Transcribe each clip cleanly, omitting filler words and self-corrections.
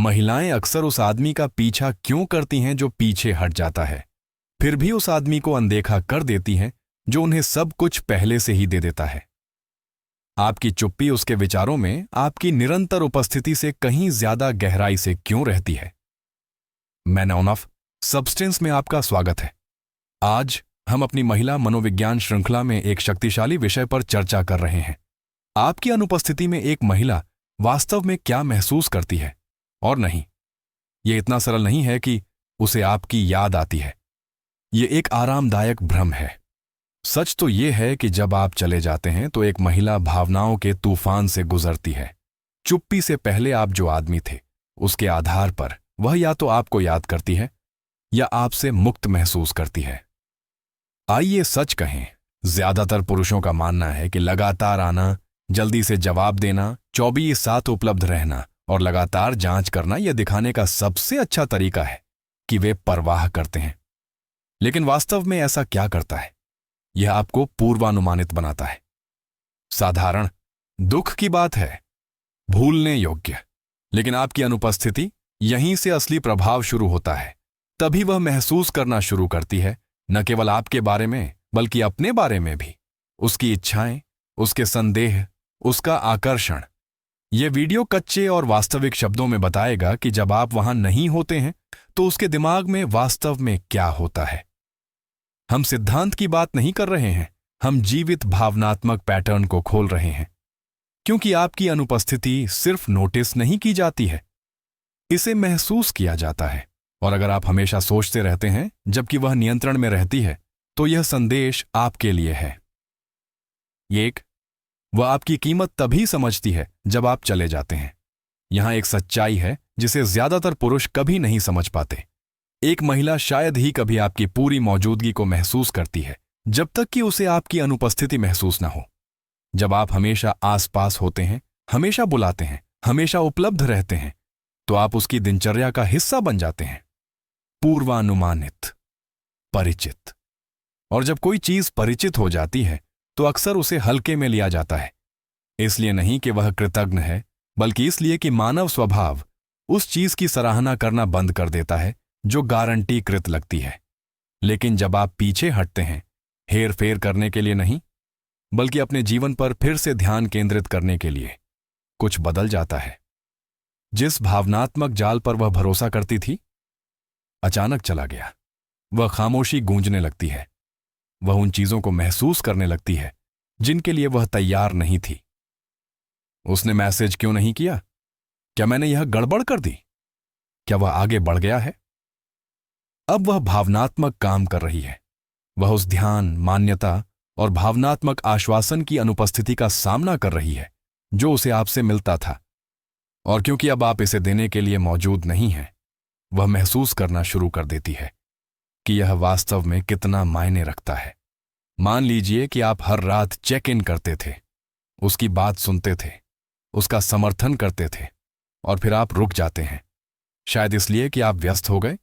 महिलाएं अक्सर उस आदमी का पीछा क्यों करती हैं जो पीछे हट जाता है, फिर भी उस आदमी को अनदेखा कर देती हैं जो उन्हें सब कुछ पहले से ही दे देता है। आपकी चुप्पी उसके विचारों में आपकी निरंतर उपस्थिति से कहीं ज्यादा गहराई से क्यों रहती है? मैन ऑफ सब्सटेंस में आपका स्वागत है। आज हम अपनी महिला मनोविज्ञान श्रृंखला में एक शक्तिशाली विषय पर चर्चा कर रहे हैं। आपकी अनुपस्थिति में एक महिला वास्तव में क्या महसूस करती है। और नहीं, यह इतना सरल नहीं है कि उसे आपकी याद आती है। यह एक आरामदायक भ्रम है। सच तो यह है कि जब आप चले जाते हैं तो एक महिला भावनाओं के तूफान से गुजरती है। चुप्पी से पहले आप जो आदमी थे, उसके आधार पर वह या तो आपको याद करती है या आपसे मुक्त महसूस करती है। आइए सच कहें, ज्यादातर पुरुषों का मानना है कि लगातार आना, जल्दी से जवाब देना, 24/7 उपलब्ध रहना और लगातार जांच करना यह दिखाने का सबसे अच्छा तरीका है कि वे परवाह करते हैं। लेकिन वास्तव में ऐसा क्या करता है? यह आपको पूर्वानुमानित बनाता है। साधारण दुख की बात है, भूलने योग्य। लेकिन आपकी अनुपस्थिति, यहीं से असली प्रभाव शुरू होता है। तभी वह महसूस करना शुरू करती है, न केवल आपके बारे में बल्कि अपने बारे में भी। उसकी इच्छाएं, उसके संदेह, उसका आकर्षण। यह वीडियो कच्चे और वास्तविक शब्दों में बताएगा कि जब आप वहां नहीं होते हैं तो उसके दिमाग में वास्तव में क्या होता है। हम सिद्धांत की बात नहीं कर रहे हैं, हम जीवित भावनात्मक पैटर्न को खोल रहे हैं। क्योंकि आपकी अनुपस्थिति सिर्फ नोटिस नहीं की जाती है, इसे महसूस किया जाता है। और अगर आप हमेशा सोचते रहते हैं जबकि वह नियंत्रण में रहती है, तो यह संदेश आपके लिए है। वह आपकी कीमत तभी समझती है जब आप चले जाते हैं। यहां एक सच्चाई है जिसे ज्यादातर पुरुष कभी नहीं समझ पाते। एक महिला शायद ही कभी आपकी पूरी मौजूदगी को महसूस करती है जब तक कि उसे आपकी अनुपस्थिति महसूस न हो। जब आप हमेशा आसपास होते हैं, हमेशा बुलाते हैं, हमेशा उपलब्ध रहते हैं, तो आप उसकी दिनचर्या का हिस्सा बन जाते हैं। पूर्वानुमानित, परिचित। और जब कोई चीज परिचित हो जाती है तो अक्सर उसे हल्के में लिया जाता है। इसलिए नहीं कि वह कृतज्ञ है, बल्कि इसलिए कि मानव स्वभाव उस चीज की सराहना करना बंद कर देता है जो गारंटीकृत लगती है। लेकिन जब आप पीछे हटते हैं, हेर फेर करने के लिए नहीं, बल्कि अपने जीवन पर फिर से ध्यान केंद्रित करने के लिए, कुछ बदल जाता है। जिस भावनात्मक जाल पर वह भरोसा करती थी, अचानक चला गया। वह खामोशी गूंजने लगती है। वह उन चीजों को महसूस करने लगती है जिनके लिए वह तैयार नहीं थी। उसने मैसेज क्यों नहीं किया? क्या मैंने यह गड़बड़ कर दी? क्या वह आगे बढ़ गया है? अब वह भावनात्मक काम कर रही है। वह उस ध्यान, मान्यता और भावनात्मक आश्वासन की अनुपस्थिति का सामना कर रही है जो उसे आपसे मिलता था। और क्योंकि अब आप इसे देने के लिए मौजूद नहीं हैं, वह महसूस करना शुरू कर देती है कि यह वास्तव में कितना मायने रखता है। मान लीजिए कि आप हर रात चेक इन करते थे, उसकी बात सुनते थे, उसका समर्थन करते थे, और फिर आप रुक जाते हैं। शायद इसलिए कि आप व्यस्त हो गए,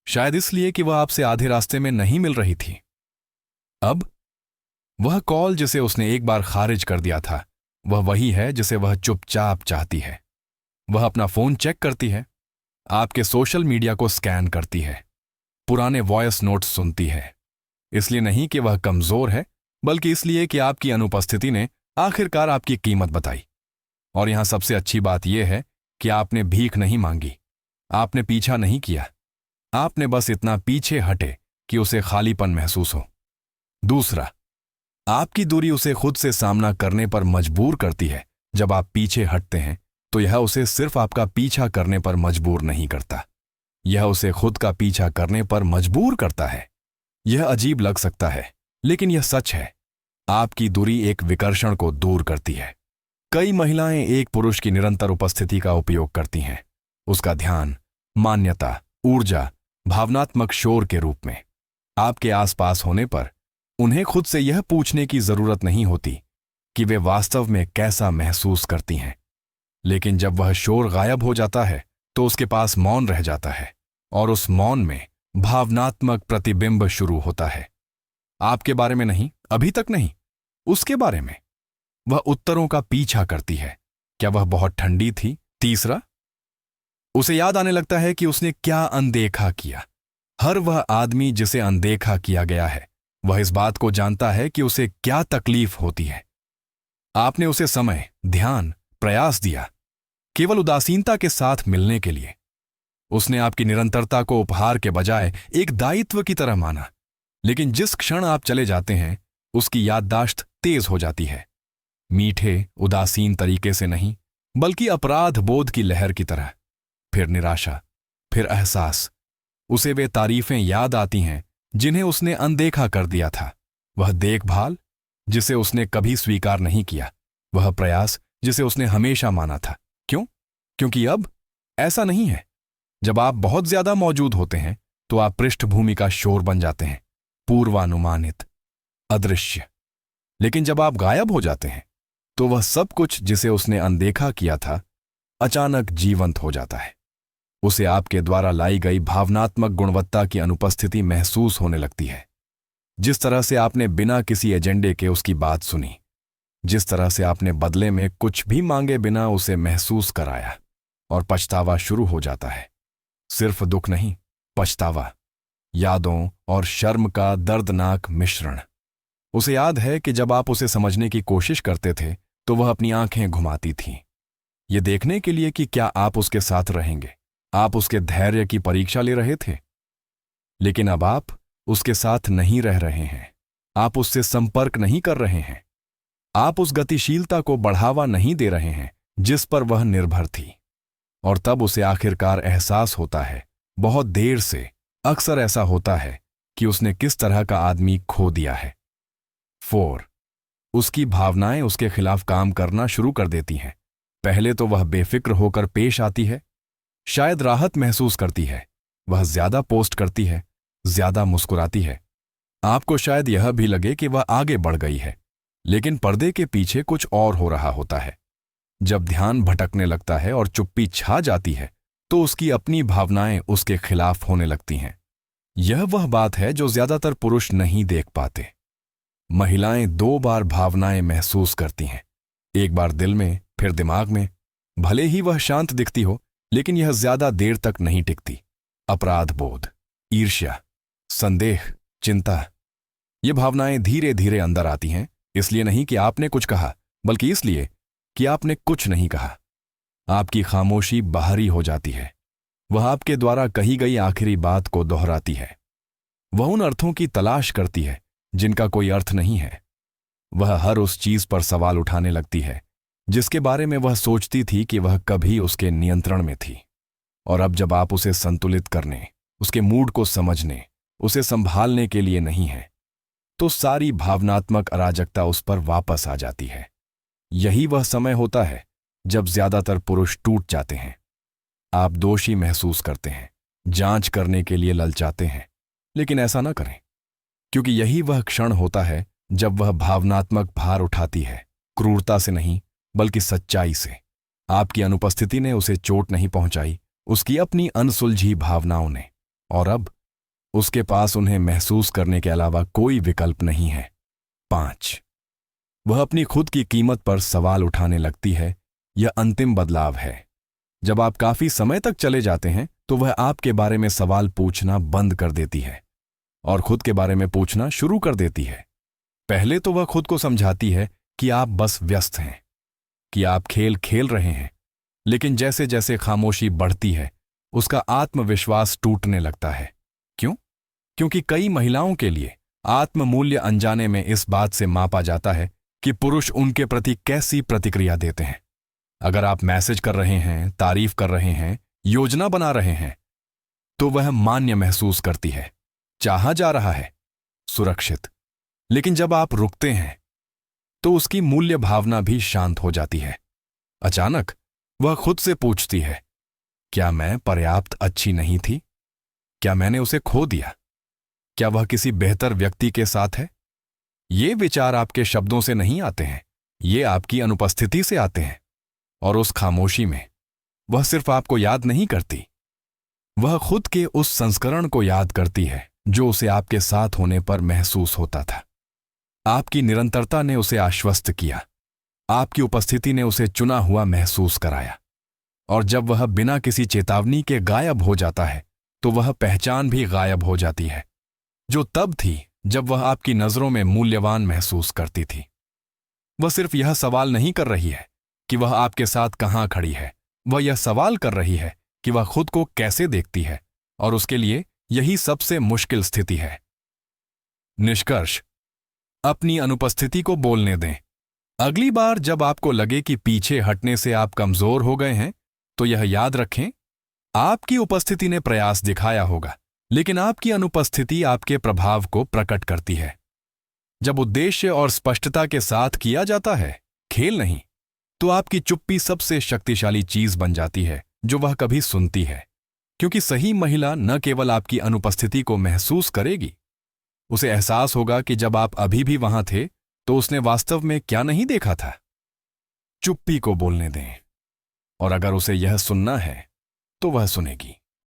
शायद इसलिए कि वह आपसे आधे रास्ते में नहीं मिल रही थी। अब वह कॉल जिसे उसने एक बार खारिज कर दिया था, वह वही है जिसे वह चुपचाप चाहती है। वह अपना फोन चेक करती है, आपके सोशल मीडिया को स्कैन करती है, पुराने वॉयस नोट्स सुनती है। इसलिए नहीं कि वह कमजोर है, बल्कि इसलिए कि आपकी अनुपस्थिति ने आखिरकार आपकी कीमत बताई। और यहां सबसे अच्छी बात यह है कि आपने भीख नहीं मांगी, आपने पीछा नहीं किया, आपने बस इतना पीछे हटे कि उसे खालीपन महसूस हो। दूसरा, आपकी दूरी उसे खुद से सामना करने पर मजबूर करती है। जब आप पीछे हटते हैं तो यह उसे सिर्फ आपका पीछा करने पर मजबूर नहीं करता, यह उसे खुद का पीछा करने पर मजबूर करता है। यह अजीब लग सकता है, लेकिन यह सच है। आपकी दूरी एक विकर्षण को दूर करती है। कई महिलाएं एक पुरुष की निरंतर उपस्थिति का उपयोग करती हैं, उसका ध्यान, मान्यता, ऊर्जा, भावनात्मक शोर के रूप में। आपके आसपास होने पर उन्हें खुद से यह पूछने की जरूरत नहीं होती कि वे वास्तव में कैसा महसूस करती हैं। लेकिन जब वह शोर गायब हो जाता है तो उसके पास मौन रह जाता है, और उस मौन में भावनात्मक प्रतिबिंब शुरू होता है। आपके बारे में नहीं, अभी तक नहीं, उसके बारे में। वह उत्तरों का पीछा करती है। क्या वह बहुत ठंडी थी? तीसरा, उसे याद आने लगता है कि उसने क्या अनदेखा किया। हर वह आदमी जिसे अनदेखा किया गया है, वह इस बात को जानता है कि उसे क्या तकलीफ होती है। आपने उसे समय, ध्यान, प्रयास दिया, केवल उदासीनता के साथ मिलने के लिए। उसने आपकी निरंतरता को उपहार के बजाय एक दायित्व की तरह माना। लेकिन जिस क्षण आप चले जाते हैं, उसकी याददाश्त तेज हो जाती है। मीठे, उदासीन तरीके से नहीं, बल्कि अपराध बोध की लहर की तरह। फिर निराशा, फिर एहसास। उसे वे तारीफें याद आती हैं जिन्हें उसने अनदेखा कर दिया था। वह देखभाल जिसे उसने कभी स्वीकार नहीं किया, वह प्रयास जिसे उसने हमेशा माना था। क्यों? क्योंकि अब ऐसा नहीं है। जब आप बहुत ज्यादा मौजूद होते हैं तो आप पृष्ठभूमि का शोर बन जाते हैं, पूर्वानुमानित, अदृश्य। लेकिन जब आप गायब हो जाते हैं तो वह सब कुछ जिसे उसने अनदेखा किया था अचानक जीवंत हो जाता है। उसे आपके द्वारा लाई गई भावनात्मक गुणवत्ता की अनुपस्थिति महसूस होने लगती है। जिस तरह से आपने बिना किसी एजेंडे के उसकी बात सुनी, जिस तरह से आपने बदले में कुछ भी मांगे बिना उसे महसूस कराया, और पछतावा शुरू हो जाता है। सिर्फ दुख नहीं, पछतावा, यादों और शर्म का दर्दनाक मिश्रण। उसे याद है कि जब आप उसे समझने की कोशिश करते थे तो वह अपनी आंखें घुमाती थी, ये देखने के लिए कि क्या आप उसके साथ रहेंगे। आप उसके धैर्य की परीक्षा ले रहे थे। लेकिन अब आप उसके साथ नहीं रह रहे हैं, आप उससे संपर्क नहीं कर रहे हैं, आप उस गतिशीलता को बढ़ावा नहीं दे रहे हैं जिस पर वह निर्भर थी। और तब उसे आखिरकार एहसास होता है, बहुत देर से, अक्सर ऐसा होता है, कि उसने किस तरह का आदमी खो दिया है। 4. उसकी भावनाएं उसके खिलाफ काम करना शुरू कर देती हैं। पहले तो वह बेफिक्र होकर पेश आती है, शायद राहत महसूस करती है, वह ज्यादा पोस्ट करती है, ज्यादा मुस्कुराती है। आपको शायद यह भी लगे कि वह आगे बढ़ गई है, लेकिन पर्दे के पीछे कुछ और हो रहा होता है। जब ध्यान भटकने लगता है और चुप्पी छा जाती है तो उसकी अपनी भावनाएं उसके खिलाफ होने लगती हैं। यह वह बात है जो ज्यादातर पुरुष नहीं देख पाते। महिलाएं 2 बार भावनाएं महसूस करती हैं, एक बार दिल में, फिर दिमाग में। भले ही वह शांत दिखती हो, लेकिन यह ज्यादा देर तक नहीं टिकती। अपराध बोध, ईर्ष्या, संदेह, चिंता, ये भावनाएं धीरे धीरे अंदर आती हैं, इसलिए नहीं कि आपने कुछ कहा, बल्कि इसलिए कि आपने कुछ नहीं कहा। आपकी खामोशी बाहरी हो जाती है। वह आपके द्वारा कही गई आखिरी बात को दोहराती है। वह उन अर्थों की तलाश करती है जिनका कोई अर्थ नहीं है। वह हर उस चीज पर सवाल उठाने लगती है जिसके बारे में वह सोचती थी कि वह कभी उसके नियंत्रण में थी। और अब जब आप उसे संतुलित करने, उसके मूड को समझने, उसे संभालने के लिए नहीं है, तो सारी भावनात्मक अराजकता उस पर वापस आ जाती है। यही वह समय होता है जब ज्यादातर पुरुष टूट जाते हैं। आप दोषी महसूस करते हैं, जांच करने के लिए ललचाते हैं, लेकिन ऐसा न करें, क्योंकि यही वह क्षण होता है जब वह भावनात्मक भार उठाती है, क्रूरता से नहीं बल्कि सच्चाई से। आपकी अनुपस्थिति ने उसे चोट नहीं पहुंचाई, उसकी अपनी अनसुलझी भावनाओं ने, और अब उसके पास उन्हें महसूस करने के अलावा कोई विकल्प नहीं है। 5. वह अपनी खुद की कीमत पर सवाल उठाने लगती है। यह अंतिम बदलाव है। जब आप काफी समय तक चले जाते हैं तो वह आपके बारे में सवाल पूछना बंद कर देती है और खुद के बारे में पूछना शुरू कर देती है। पहले तो वह खुद को समझाती है कि आप बस व्यस्त हैं, कि आप खेल खेल रहे हैं, लेकिन जैसे जैसे खामोशी बढ़ती है उसका आत्मविश्वास टूटने लगता है। क्यों? क्योंकि कई महिलाओं के लिए आत्ममूल्य अनजाने में इस बात से मापा जाता है कि पुरुष उनके प्रति कैसी प्रतिक्रिया देते हैं। अगर आप मैसेज कर रहे हैं, तारीफ कर रहे हैं, योजना बना रहे हैं, तो वह मान्य महसूस करती है, चाहा जा रहा है, सुरक्षित। लेकिन जब आप रुकते हैं तो उसकी मूल्य भावना भी शांत हो जाती है। अचानक वह खुद से पूछती है, क्या मैं पर्याप्त अच्छी नहीं थी? क्या मैंने उसे खो दिया? क्या वह किसी बेहतर व्यक्ति के साथ है? ये विचार आपके शब्दों से नहीं आते हैं, ये आपकी अनुपस्थिति से आते हैं। और उस खामोशी में वह सिर्फ आपको याद नहीं करती, वह खुद के उस संस्करण को याद करती है जो उसे आपके साथ होने पर महसूस होता था। आपकी निरंतरता ने उसे आश्वस्त किया, आपकी उपस्थिति ने उसे चुना हुआ महसूस कराया। और जब वह बिना किसी चेतावनी के गायब हो जाता है तो वह पहचान भी गायब हो जाती है, जो तब थी जब वह आपकी नजरों में मूल्यवान महसूस करती थी। वह सिर्फ यह सवाल नहीं कर रही है कि वह आपके साथ कहां खड़ी है, वह यह सवाल कर रही है कि वह खुद को कैसे देखती है, और उसके लिए यही सबसे मुश्किल स्थिति है। निष्कर्ष, अपनी अनुपस्थिति को बोलने दें। अगली बार जब आपको लगे कि पीछे हटने से आप कमजोर हो गए हैं, तो यह याद रखें, आपकी उपस्थिति ने प्रयास दिखाया होगा, लेकिन आपकी अनुपस्थिति आपके प्रभाव को प्रकट करती है। जब उद्देश्य और स्पष्टता के साथ किया जाता है, खेल नहीं, तो आपकी चुप्पी सबसे शक्तिशाली चीज बन जाती है जो वह कभी सुनती है, क्योंकि सही महिला न केवल आपकी अनुपस्थिति को महसूस करेगी, उसे एहसास होगा कि जब आप अभी भी वहां थे तो उसने वास्तव में क्या नहीं देखा था। चुप्पी को बोलने दें, और अगर उसे यह सुनना है तो वह सुनेगी।